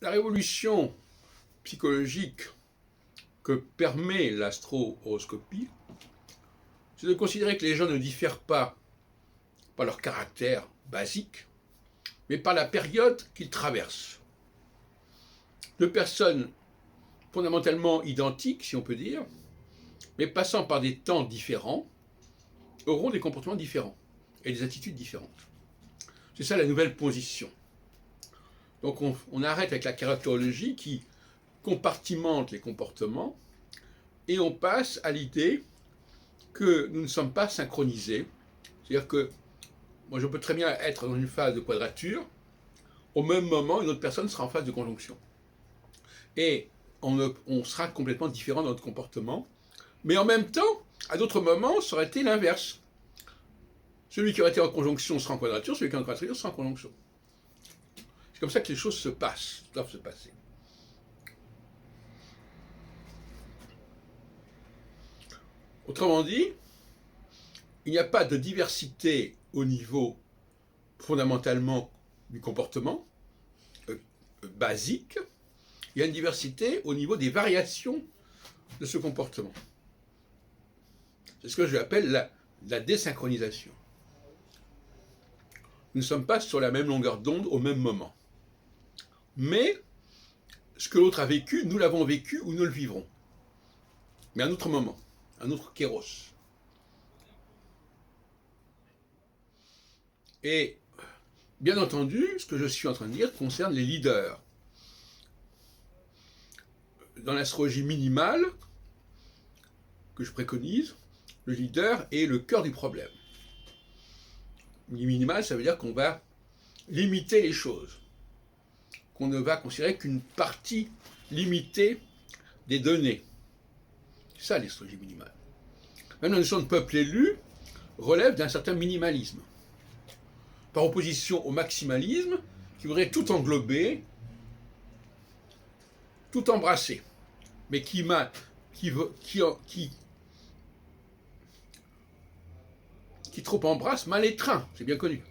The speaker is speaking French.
La révolution psychologique que permet l'astro-horoscopie, c'est de considérer que les gens ne diffèrent pas par leur caractère basique, mais par la période qu'ils traversent. Deux personnes fondamentalement identiques, si on peut dire, mais passant par des temps différents, auront des comportements différents et des attitudes différentes. C'est ça la nouvelle position. Donc on arrête avec la caractérologie qui compartimente les comportements et on passe à l'idée que nous ne sommes pas synchronisés. C'est-à-dire que moi je peux très bien être dans une phase de quadrature, au même moment une autre personne sera en phase de conjonction. Et on sera complètement différent dans notre comportement, mais en même temps, à d'autres moments, ça aurait été l'inverse. Celui qui aurait été en conjonction sera en quadrature, celui qui est en quadrature sera en conjonction. C'est comme ça que les choses se passent, doivent se passer. Autrement dit, il n'y a pas de diversité au niveau fondamentalement du comportement basique, il y a une diversité au niveau des variations de ce comportement. C'est ce que j'appelle la désynchronisation. Nous ne sommes pas sur la même longueur d'onde au même moment. Mais ce que l'autre a vécu, nous l'avons vécu ou nous le vivrons. Mais à un autre moment, un autre kéros. Et bien entendu, ce que je suis en train de dire concerne les leaders. Dans l'astrologie minimale que je préconise, le leader est le cœur du problème. Minimal, ça veut dire qu'on va limiter les choses, qu'on ne va considérer qu'une partie limitée des données. C'est ça l'astrologie minimale. Même la notion de peuple élu relève d'un certain minimalisme, par opposition au maximalisme qui voudrait tout englober, tout embrasser, mais qui trop embrasse mal étreint, c'est bien connu.